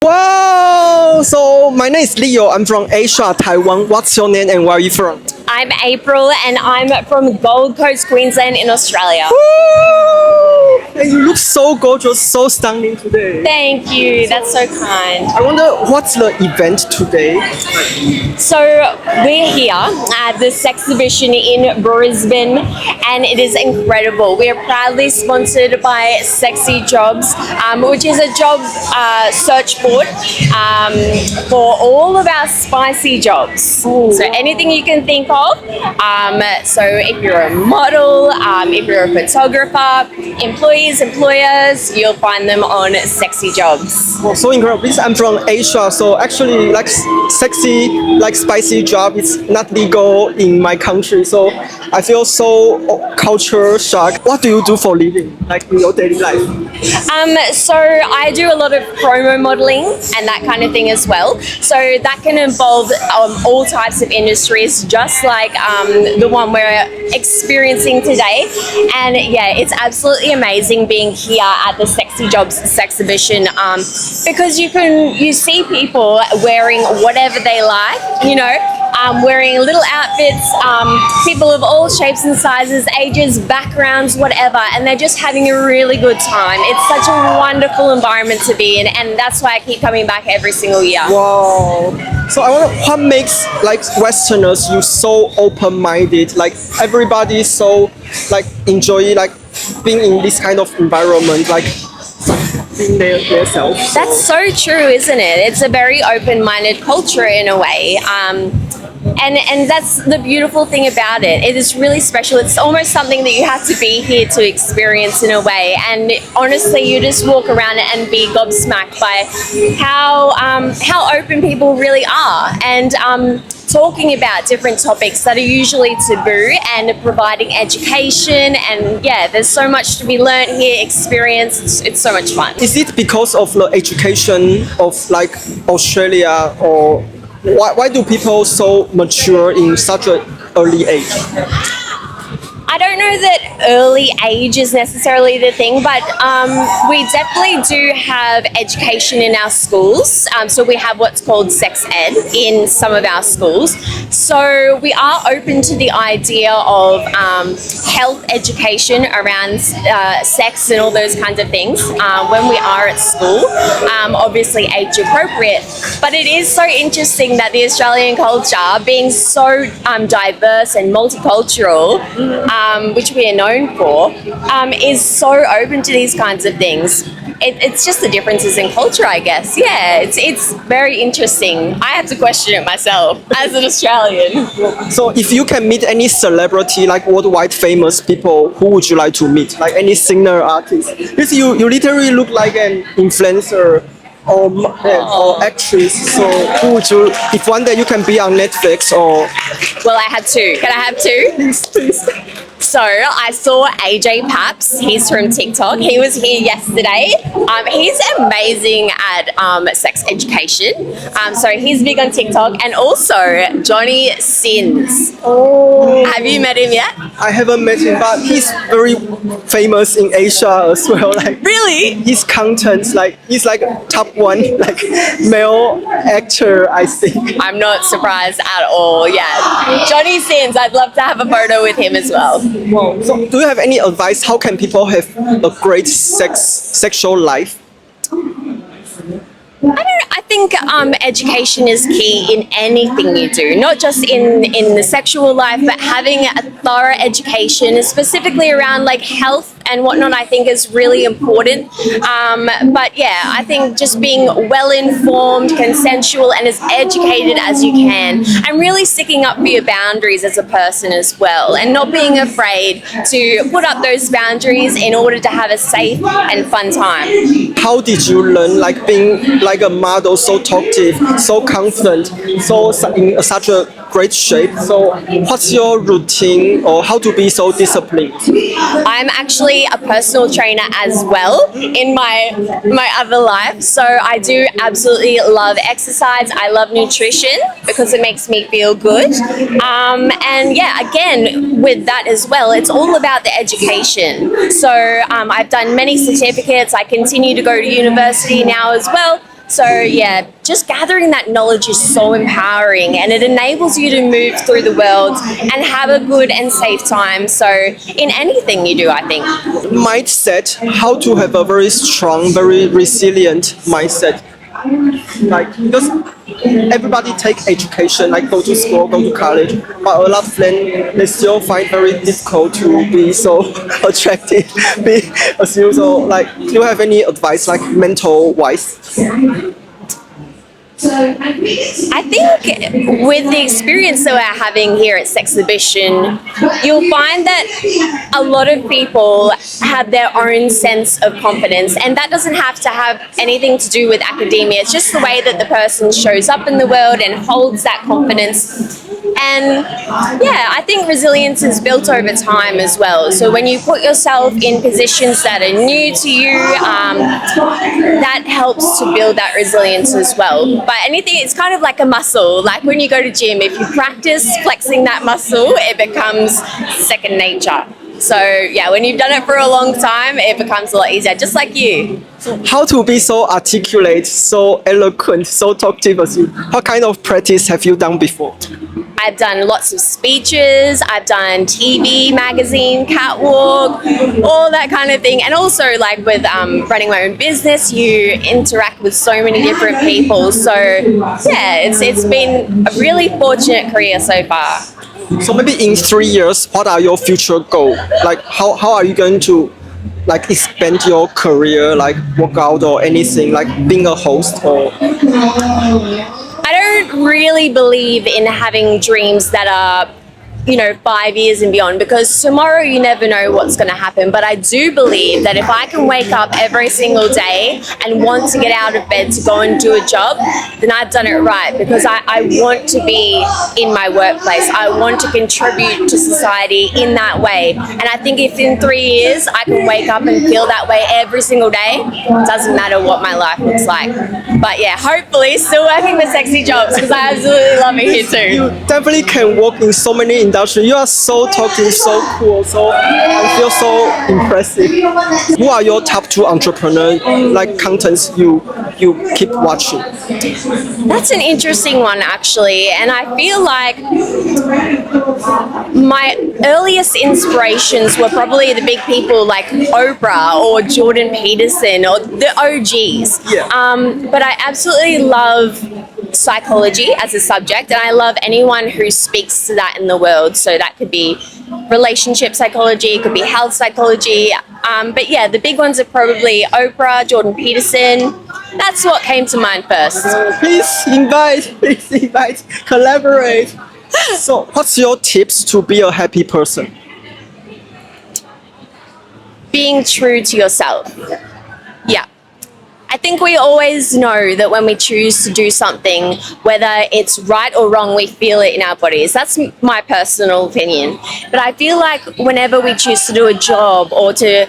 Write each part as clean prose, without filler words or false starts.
Wow! So my name is Leo. I'm from Asia, Taiwan. What's your name and where are you from? I'm April and I'm from Gold Coast, Queensland in Australia. Woo! And you look so gorgeous, so stunning today. Thank you, that's so kind. I wonder what's the event today? So we're here at this exhibition in Brisbane and it is incredible. We are proudly sponsored by Sexy Jobs, which is a job search board for all of our spicy jobs. Ooh. So anything you can think of. So if you're a model, if you're a photographer, employers, you'll find them on Sexy Jobs. Well, so incredible. Because I'm from Asia, so actually like sexy, like spicy job is not legal in my country. So I feel so culture shock. What do you do for living, like in your daily life? So I do a lot of promo modeling and that kind of thing as well. So that can involve all types of industries, just like the one we're experiencing today. And yeah, it's absolutely amazing being here at the Sexy Jobs exhibition because you see people wearing whatever they like, wearing little outfits, people of all shapes and sizes, ages, backgrounds, whatever, and they're just having a really good time. It's such a wonderful environment to be in, and that's why I keep coming back every single year. Wow. So I wonder what makes like Westerners you so open-minded, like everybody so like enjoy like being in this kind of environment, like being their self. That's so true, isn't it? It's a very open-minded culture in a way. And that's the beautiful thing about it. It is really special. It's almost something that you have to be here to experience in a way. And honestly, you just walk around and be gobsmacked by how open people really are. And talking about different topics that are usually taboo and providing education. And yeah, there's so much to be learned here, experienced. It's so much fun. Is it because of the education of like Australia, or why do people so mature in such an early age? I don't know that early age is necessarily the thing, but we definitely do have education in our schools. So we have what's called sex ed in some of our schools. So we are open to the idea of health education around sex and all those kinds of things when we are at school, obviously age appropriate. But it is so interesting that the Australian culture, being so diverse and multicultural, which we are known for, is so open to these kinds of things. It's just the differences in culture, I guess. Yeah, it's very interesting. I have to question it myself as an Australian. So if you can meet any celebrity, like worldwide famous people, who would you like to meet? Like any singer, artist? Because you literally look like an influencer or actress. So who would you, if one day you can be on Netflix or... Well, I have two. Can I have two? Please. So I saw AJ Paps. He's from TikTok. He was here yesterday. He's amazing at sex education. So he's big on TikTok. And also Johnny Sins. Oh. Have you met him yet? I haven't met him, but he's very famous in Asia as well. Like Really? his content, like he's like top one, like male actor, I think. I'm not surprised at all. Yeah. Johnny Sins. I'd love to have a photo with him as well. Wow. So do you have any advice? How can people have a great sexual life? I think education is key in anything you do, not just in the sexual life, but having a thorough education, specifically around like health and whatnot, I think is really important. But yeah, I think just being well informed, consensual, and as educated as you can, and really sticking up for your boundaries as a person as well, and not being afraid to put up those boundaries in order to have a safe and fun time. How did you learn like being like a model, so talkative, so confident, so in such a great shape? So what's your routine, or how to be so disciplined? I'm actually a personal trainer as well in my other life, so I do absolutely love exercise. I love nutrition because it makes me feel good, and yeah, again with that as well, it's all about the education. So I've done many certificates. I continue to go to university now as well. So yeah, just gathering that knowledge is so empowering, and it enables you to move through the world and have a good and safe time. So in anything you do, I think. Mindset, how to have a very strong, very resilient mindset. Like, because everybody take education, like go to school, go to college, but a lot of them, they still find very difficult to be so attractive, be as usual. Like, do you have any advice, like mental wise? I think with the experience that we're having here at Sexhibition, you'll find that a lot of people have their own sense of confidence, and that doesn't have to have anything to do with academia. It's just the way that the person shows up in the world and holds that confidence. And yeah, I think resilience is built over time as well. So when you put yourself in positions that are new to you, that helps to build that resilience as well. But anything, it's kind of like a muscle. Like when you go to gym, if you practice flexing that muscle, it becomes second nature. So yeah, when you've done it for a long time, it becomes a lot easier, just like you. How to be so articulate, so eloquent, so talkative as you? What kind of practice have you done before? I've done lots of speeches, I've done TV, magazine, catwalk, all that kind of thing. And also like with running my own business, you interact with so many different people. So yeah, it's been a really fortunate career so far. So maybe in 3 years, what are your future goals? Like how are you going to like expand your career, like work out or anything, like being a host or? I don't really believe in having dreams that are, 5 years and beyond, because tomorrow you never know what's going to happen. But I do believe that if I can wake up every single day and want to get out of bed to go and do a job, then I've done it right, because I want to be in my workplace. I want to contribute to society in that way. And I think if in 3 years I can wake up and feel that way every single day, it doesn't matter what my life looks like. But yeah, hopefully still working the sexy jobs, because I absolutely love it here too. You definitely can work in so many industries. You are so talking, so cool, so I feel so impressive. Who are your top 2 entrepreneurs, like contents you keep watching? That's an interesting one, actually, and I feel like my earliest inspirations were probably the big people like Oprah or Jordan Peterson or the OGs. Yeah. But I absolutely love psychology as a subject, and I love anyone who speaks to that in the world. So that could be relationship psychology, it could be health psychology. But yeah, the big ones are probably Oprah, Jordan Peterson. That's what came to mind first. Please invite, collaborate. So what's your tips to be a happy person? Being true to yourself. Yeah. I think we always know that when we choose to do something, whether it's right or wrong, we feel it in our bodies. That's my personal opinion. But I feel like whenever we choose to do a job or to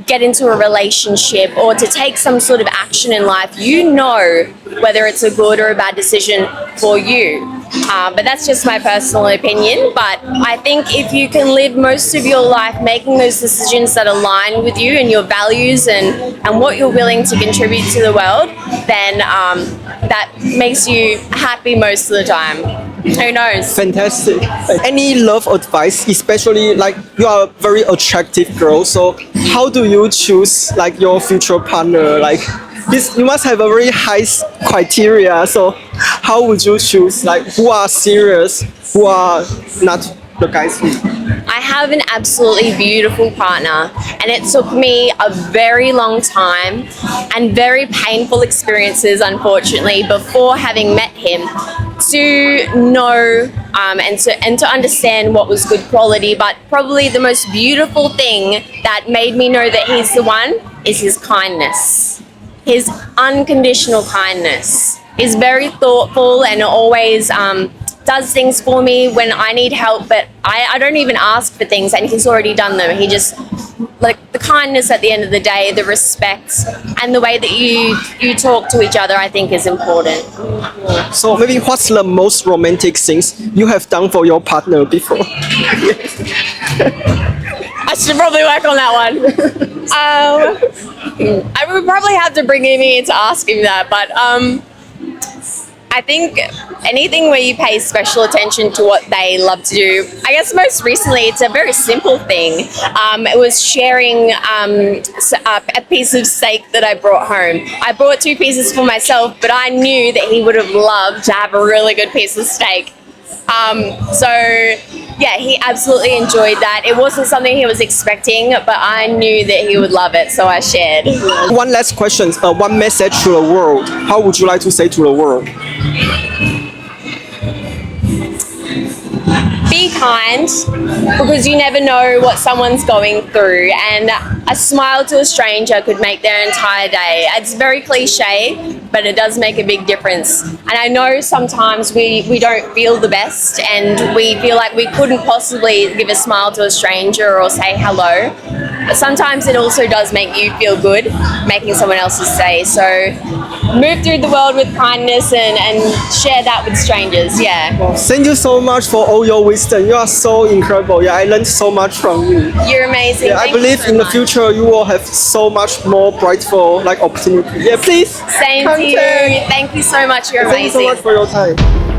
get into a relationship or to take some sort of action in life, you know whether it's a good or a bad decision for you. But that's just my personal opinion. But I think if you can live most of your life making those decisions that align with you and your values and what you're willing to contribute to the world, then that makes you happy most of the time. Who knows? Fantastic. Any love advice, especially like you are a very attractive girl, so how do you choose like your future partner? Like this, you must have a very high criteria, so how would you choose like who are serious, who are not the guys who? I have an absolutely beautiful partner, and it took me a very long time and very painful experiences, unfortunately, before having met him to know and to understand what was good quality. But probably the most beautiful thing that made me know that he's the one is his kindness, his unconditional kindness. He's very thoughtful and always does things for me when I need help, but I don't even ask for things and he's already done them. He just, like, the kindness at the end of the day, the respect, and the way that you talk to each other, I think is important. So maybe what's the most romantic things you have done for your partner before? I I should probably work on that one. I would probably have to bring him in to ask him that, but I think anything where you pay special attention to what they love to do. I guess most recently it's a very simple thing. It was sharing a piece of steak that I brought home. I brought 2 pieces for myself, but I knew that he would have loved to have a really good piece of steak. So yeah, he absolutely enjoyed that. It wasn't something he was expecting, but I knew that he would love it, so I shared. One last question, one message to the world. How would you like to say to the world? Be kind, because you never know what someone's going through, and a smile to a stranger could make their entire day. It's very cliche, but it does make a big difference. And I know sometimes we don't feel the best, and we feel like we couldn't possibly give a smile to a stranger or say hello. But sometimes it also does make you feel good, making someone else's day. So move through the world with kindness and share that with strangers. Yeah. Thank you so much for all your wisdom. You are so incredible. Yeah, I learned so much from you. You're amazing. Yeah, I believe in the future you will have so much more brightful opportunity. Yeah, please. Same to you. Thank you so much. You're amazing. Thank you so much for your time.